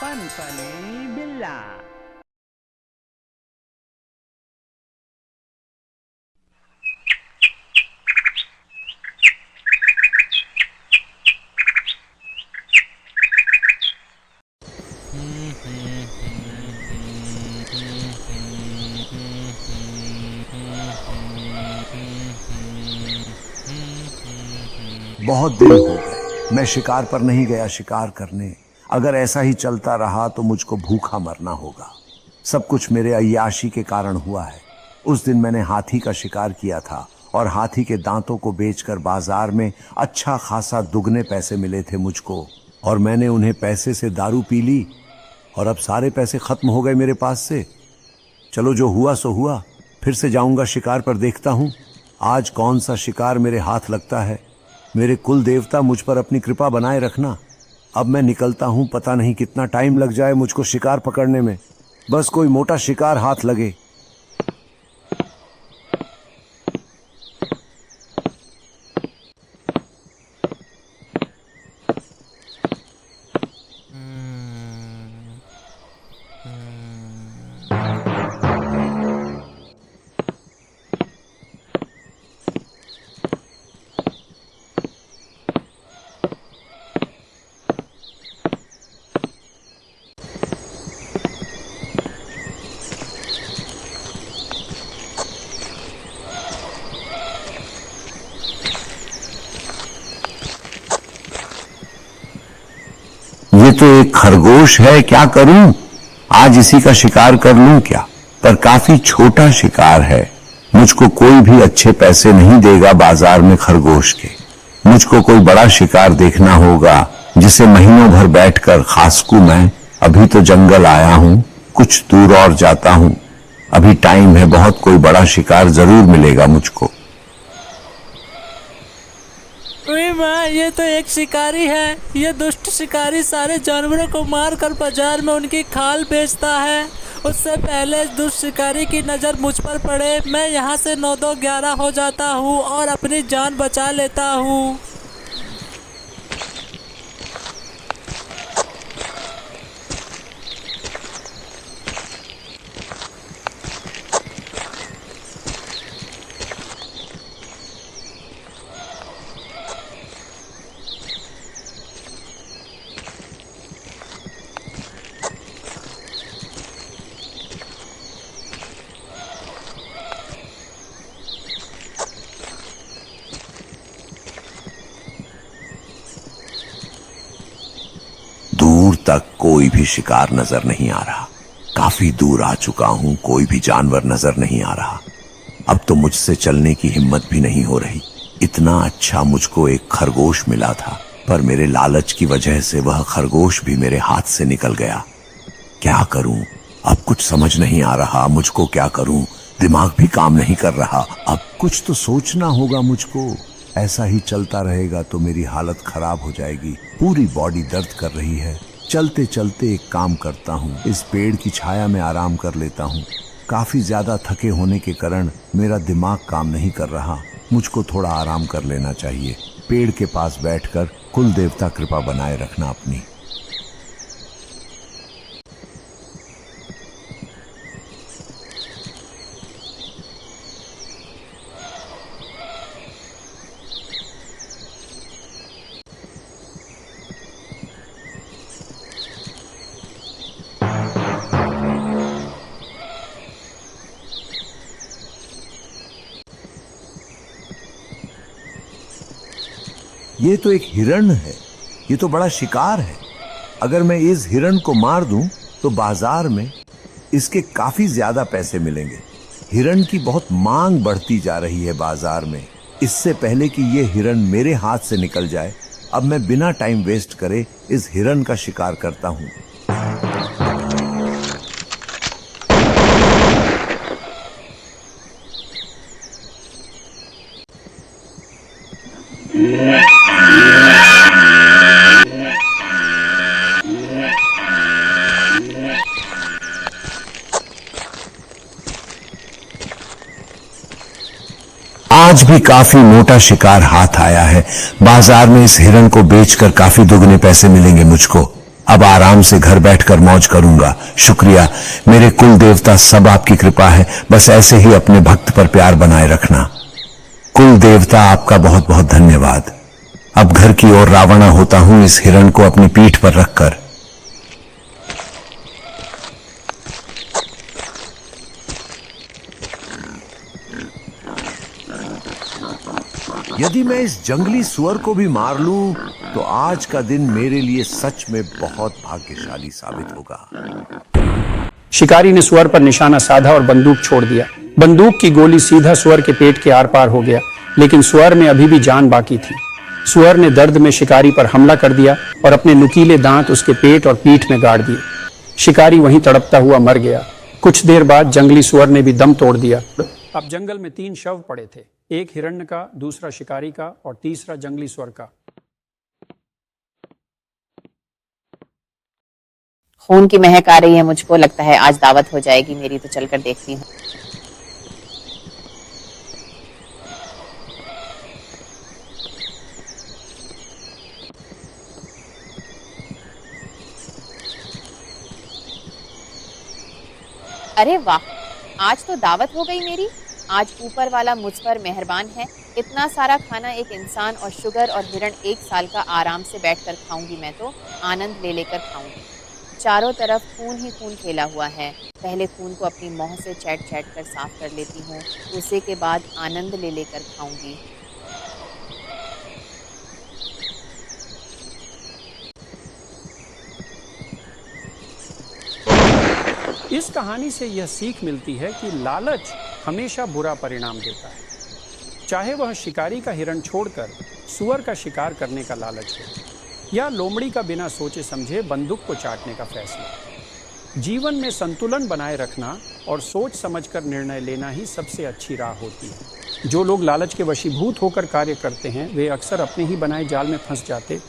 Funny बिल्ला। बहुत दिन हो गए मैं शिकार पर नहीं गया शिकार करने। अगर ऐसा ही चलता रहा तो मुझको भूखा मरना होगा। सब कुछ मेरे अय्याशी के कारण हुआ है। उस दिन मैंने हाथी का शिकार किया था और हाथी के दांतों को बेचकर बाजार में अच्छा खासा दुगने पैसे मिले थे मुझको, और मैंने उन्हें पैसे से दारू पी ली और अब सारे पैसे खत्म हो गए मेरे पास से। चलो जो हुआ सो हुआ, फिर से जाऊंगा शिकार पर, देखता हूं आज कौन सा शिकार मेरे हाथ लगता है। मेरे कुल देवता मुझ पर अपनी कृपा बनाए रखना। अब मैं निकलता हूं, पता नहीं कितना टाइम लग जाए मुझको शिकार पकड़ने में। बस कोई मोटा शिकार हाथ लगे। ये तो एक खरगोश है, क्या करूं? आज इसी का शिकार कर लूं क्या? पर काफी छोटा शिकार है। मुझको कोई भी अच्छे पैसे नहीं देगा बाजार में खरगोश के। मुझको कोई बड़ा शिकार देखना होगा जिसे महीनों भर बैठकर खा सकूं मैं। अभी तो जंगल आया हूं, कुछ दूर और जाता हूं। अभी टाइम है बहुत, कोई बड़ा शिकार जरूर मिलेगा मुझको। अरे माँ, ये तो एक शिकारी है। ये दुष्ट शिकारी सारे जानवरों को मारकर बाजार में उनकी खाल बेचता है। उससे पहले दुष्ट शिकारी की नज़र मुझ पर पड़े, मैं यहाँ से 9-2-11 हो जाता हूँ और अपनी जान बचा लेता हूँ। दूर तक कोई भी शिकार नजर नहीं आ रहा। काफी दूर आ चुका हूं, कोई भी जानवर नजर नहीं आ रहा। अब तो मुझसे चलने की हिम्मत भी नहीं हो रही। इतना अच्छा मुझको एक खरगोश मिला था, पर मेरे लालच की वजह से वह खरगोश भी मेरे हाथ से निकल गया। क्या करूं? अब कुछ समझ नहीं आ रहा मुझको क्या करूं। दिमाग भी काम नहीं कर रहा। अब कुछ तो सोचना होगा मुझको। ऐसा ही चलता रहेगा तो मेरी हालत खराब हो जाएगी। पूरी बॉडी दर्द कर रही है। चलते चलते एक काम करता हूँ, इस पेड़ की छाया में आराम कर लेता हूँ। काफी ज्यादा थके होने के कारण मेरा दिमाग काम नहीं कर रहा। मुझको थोड़ा आराम कर लेना चाहिए। पेड़ के पास बैठकर कुल देवता कृपा बनाए रखना अपनी। ये तो एक हिरण है। ये तो बड़ा शिकार है। अगर मैं इस हिरण को मार दूं तो बाजार में इसके काफी ज्यादा पैसे मिलेंगे। हिरण की बहुत मांग बढ़ती जा रही है बाजार में। इससे पहले कि ये हिरण मेरे हाथ से निकल जाए, अब मैं बिना टाइम वेस्ट करे इस हिरण का शिकार करता हूं। आज भी काफी मोटा शिकार हाथ आया है। बाजार में इस हिरण को बेचकर काफी दुगने पैसे मिलेंगे मुझको। अब आराम से घर बैठकर मौज करूंगा। शुक्रिया मेरे कुल देवता, सब आपकी कृपा है। बस ऐसे ही अपने भक्त पर प्यार बनाए रखना। कुल देवता आपका बहुत बहुत धन्यवाद। अब घर की ओर रवाना होता हूं इस हिरण को अपनी पीठ पर रखकर। यदि मैं इस जंगली सुअर को भी मार लूं तो आज का दिन मेरे लिए सच में बहुत भाग्यशाली साबित होगा। शिकारी ने सुअर पर निशाना साधा और बंदूक छोड़ दिया। बंदूक की गोली सीधा सुअर के पेट के आर पार हो गया, लेकिन सुअर में अभी भी जान बाकी थी। सुअर ने दर्द में शिकारी पर हमला कर दिया और अपने नुकीले दांत उसके पेट और पीठ में गाड़ दिए। शिकारी वहीं तड़पता हुआ मर गया। कुछ देर बाद जंगली सुअर ने भी दम तोड़ दिया। अब जंगल में 3 शव पड़े थे, एक हिरण्य का, दूसरा शिकारी का और तीसरा जंगली सुअर का। खून की महक आ रही है मुझको, लगता है आज दावत हो जाएगी मेरी, तो चलकर देखती हूँ। अरे वाह, आज तो दावत हो गई मेरी। आज ऊपर वाला मुझ पर मेहरबान है। इतना सारा खाना एक इंसान और शुगर और हिरण 1 साल का आराम से बैठकर खाऊंगी। मैं तो आनंद ले लेकर खाऊंगी। चारों तरफ खून ही खून फैला हुआ है। पहले खून को अपनी मुंह से चैट चैट कर साफ कर लेती हूँ, उसी के बाद आनंद ले लेकर खाऊंगी। इस कहानी से यह सीख मिलती है कि लालच हमेशा बुरा परिणाम देता है, चाहे वह शिकारी का हिरण छोड़कर सुअर का शिकार करने का लालच हो या लोमड़ी का बिना सोचे समझे बंदूक को चाटने का फैसला। जीवन में संतुलन बनाए रखना और सोच समझकर निर्णय लेना ही सबसे अच्छी राह होती है। जो लोग लालच के वशीभूत होकर कार्य करते हैं वे अक्सर अपने ही बनाए जाल में फंस जाते